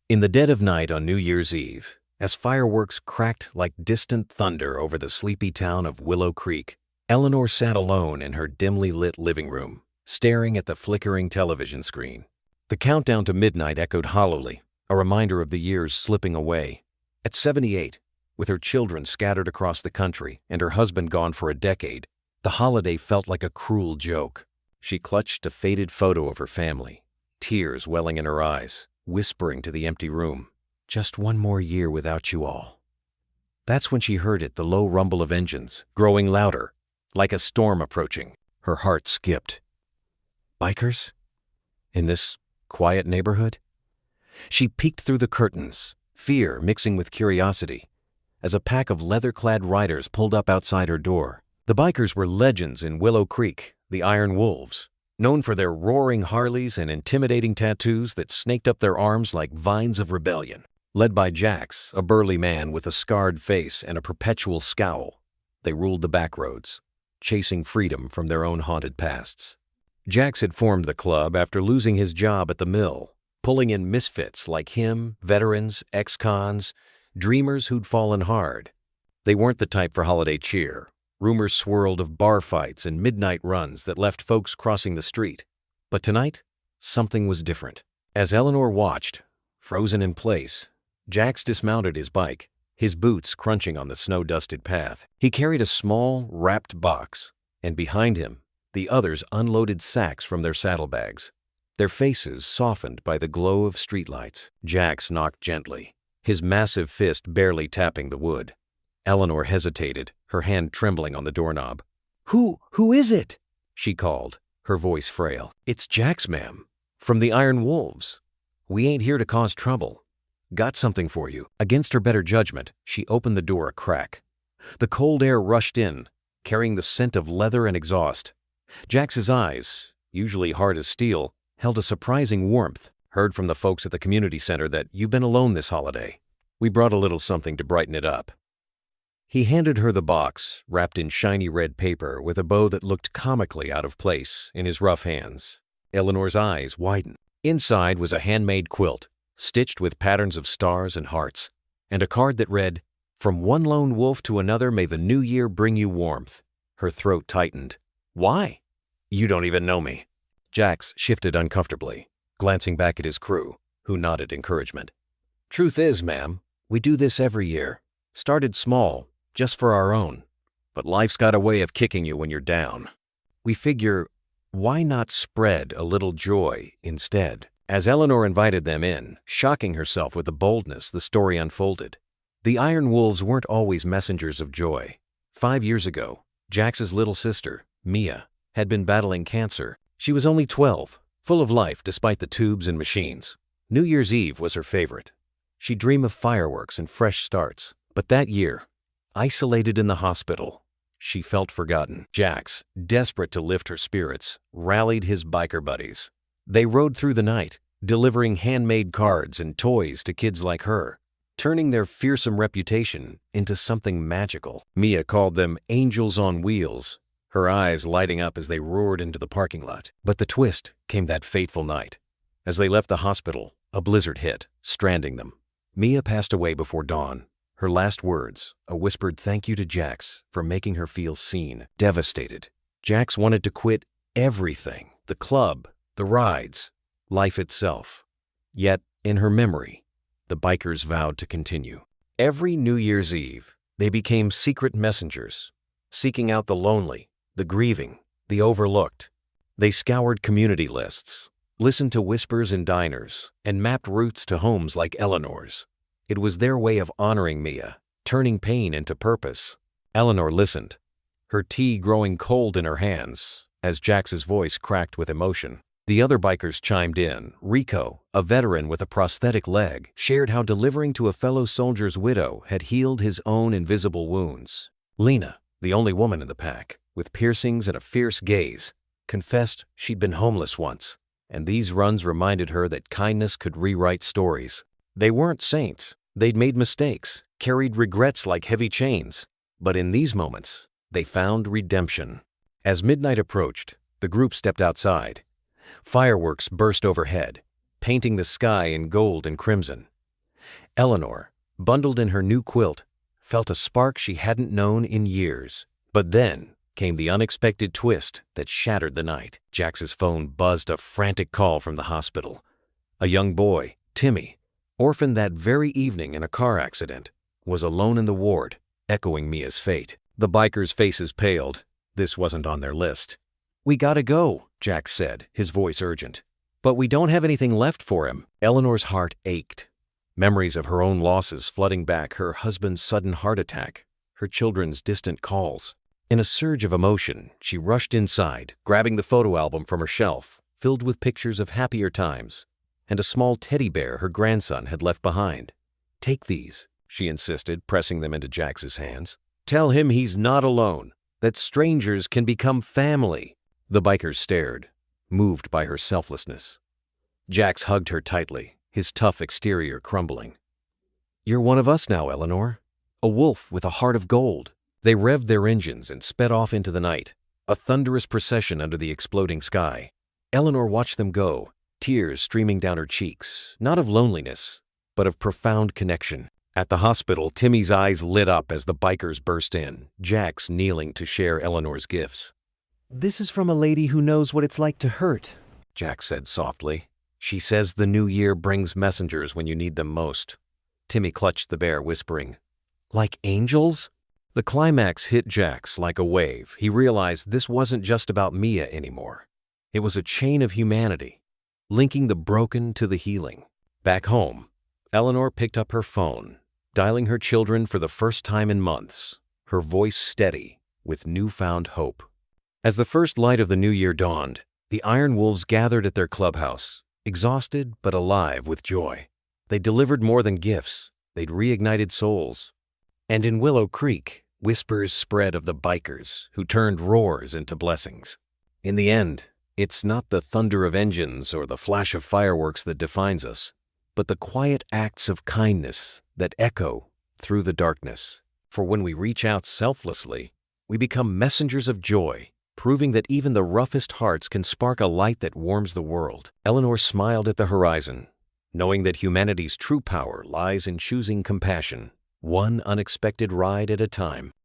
In the dead of night on New Year's Eve, as fireworks cracked like distant thunder over the sleepy town of Willow Creek, Eleanor sat alone in her dimly lit living room, staring at the flickering television screen. The countdown to midnight echoed hollowly, a reminder of the years slipping away. At 78, with her children scattered across the country and her husband gone for a decade, the holiday felt like a cruel joke. She clutched a faded photo of her family, tears welling in her eyes, whispering to the empty room, "Just one more year without you all." That's when she heard it, the low rumble of engines, growing louder, like a storm approaching. Her heart skipped. Bikers? In this quiet neighborhood? She peeked through the curtains, fear mixing with curiosity, as a pack of leather-clad riders pulled up outside her door. The bikers were legends in Willow Creek, the Iron Wolves, known for their roaring Harleys and intimidating tattoos that snaked up their arms like vines of rebellion. Led by Jax, a burly man with a scarred face and a perpetual scowl, they ruled the backroads, chasing freedom from their own haunted pasts. Jax had formed the club after losing his job at the mill, pulling in misfits like him, veterans, ex-cons, dreamers who'd fallen hard. They weren't the type for holiday cheer. Rumors swirled of bar fights and midnight runs that left folks crossing the street. But tonight, something was different. As Eleanor watched, frozen in place, Jax dismounted his bike, his boots crunching on the snow-dusted path. He carried a small, wrapped box, and behind him, the others unloaded sacks from their saddlebags, their faces softened by the glow of streetlights. Jax knocked gently, his massive fist barely tapping the wood. Eleanor hesitated, her hand trembling on the doorknob. Who is it?" she called, her voice frail. "It's Jax, ma'am, from the Iron Wolves. We ain't here to cause trouble. Got something for you." Against her better judgment, she opened the door a crack. The cold air rushed in, carrying the scent of leather and exhaust. Jax's eyes, usually hard as steel, held a surprising warmth. "Heard from the folks at the community center that you've been alone this holiday. We brought a little something to brighten it up." He handed her the box, wrapped in shiny red paper with a bow that looked comically out of place in his rough hands. Eleanor's eyes widened. Inside was a handmade quilt, stitched with patterns of stars and hearts, and a card that read, "From one lone wolf to another, may the new year bring you warmth." Her throat tightened. "Why?" "You don't even know me." Jax shifted uncomfortably, glancing back at his crew, who nodded encouragement. "Truth is, ma'am, we do this every year. Started small, just for our own. But life's got a way of kicking you when you're down. We figure, why not spread a little joy instead?" As Eleanor invited them in, shocking herself with the boldness the story unfolded, the Iron Wolves weren't always messengers of joy. 5 years ago, Jax's little sister, Mia, had been battling cancer. She was only 12, full of life despite the tubes and machines. New Year's Eve was her favorite. She'd dream of fireworks and fresh starts. But that year, isolated in the hospital, she felt forgotten. Jax, desperate to lift her spirits, rallied his biker buddies. They rode through the night, delivering handmade cards and toys to kids like her, turning their fearsome reputation into something magical. Mia called them angels on wheels, her eyes lighting up as they roared into the parking lot. But the twist came that fateful night. As they left the hospital, a blizzard hit, stranding them. Mia passed away before dawn. Her last words, a whispered thank you to Jax for making her feel seen. Devastated, Jax wanted to quit everything, the club, the rides, life itself. Yet, in her memory, the bikers vowed to continue. Every New Year's Eve, they became secret messengers, seeking out the lonely, the grieving, the overlooked. They scoured community lists, listened to whispers in diners, and mapped routes to homes like Eleanor's. It was their way of honoring Mia, turning pain into purpose. Eleanor listened, her tea growing cold in her hands, as Jax's voice cracked with emotion. The other bikers chimed in. Rico, a veteran with a prosthetic leg, shared how delivering to a fellow soldier's widow had healed his own invisible wounds. Lena, the only woman in the pack, with piercings and a fierce gaze, confessed she'd been homeless once, and these runs reminded her that kindness could rewrite stories. They weren't saints. They'd made mistakes, carried regrets like heavy chains. But in these moments, they found redemption. As midnight approached, the group stepped outside. Fireworks burst overhead, painting the sky in gold and crimson. Eleanor, bundled in her new quilt, felt a spark she hadn't known in years. But then came the unexpected twist that shattered the night. Jax's phone buzzed a frantic call from the hospital. A young boy, Timmy, orphaned that very evening in a car accident, was alone in the ward, echoing Mia's fate. The bikers' faces paled. This wasn't on their list. "We gotta go," Jax said, his voice urgent. "But we don't have anything left for him." Eleanor's heart ached. Memories of her own losses flooding back, her husband's sudden heart attack, her children's distant calls. In a surge of emotion, she rushed inside, grabbing the photo album from her shelf, filled with pictures of happier times, and a small teddy bear her grandson had left behind. "Take these," she insisted, pressing them into Jax's hands. "Tell him he's not alone, that strangers can become family." The bikers stared, moved by her selflessness. Jax hugged her tightly, his tough exterior crumbling. "You're one of us now, Eleanor. A wolf with a heart of gold." They revved their engines and sped off into the night, a thunderous procession under the exploding sky. Eleanor watched them go, tears streaming down her cheeks, not of loneliness, but of profound connection. At the hospital, Timmy's eyes lit up as the bikers burst in, Jax kneeling to share Eleanor's gifts. "This is from a lady who knows what it's like to hurt," Jax said softly. "She says the new year brings messengers when you need them most." Timmy clutched the bear, whispering, "Like angels?" The climax hit Jax like a wave. He realized this wasn't just about Mia anymore. It was a chain of humanity, linking the broken to the healing. Back home, Eleanor picked up her phone, dialing her children for the first time in months, her voice steady with newfound hope. As the first light of the new year dawned, the Iron Wolves gathered at their clubhouse, exhausted but alive with joy. They delivered more than gifts. They'd reignited souls. And in Willow Creek, whispers spread of the bikers who turned roars into blessings. In the end, it's not the thunder of engines or the flash of fireworks that defines us, but the quiet acts of kindness that echo through the darkness. For when we reach out selflessly, we become messengers of joy, proving that even the roughest hearts can spark a light that warms the world. Eleanor smiled at the horizon, knowing that humanity's true power lies in choosing compassion, one unexpected ride at a time.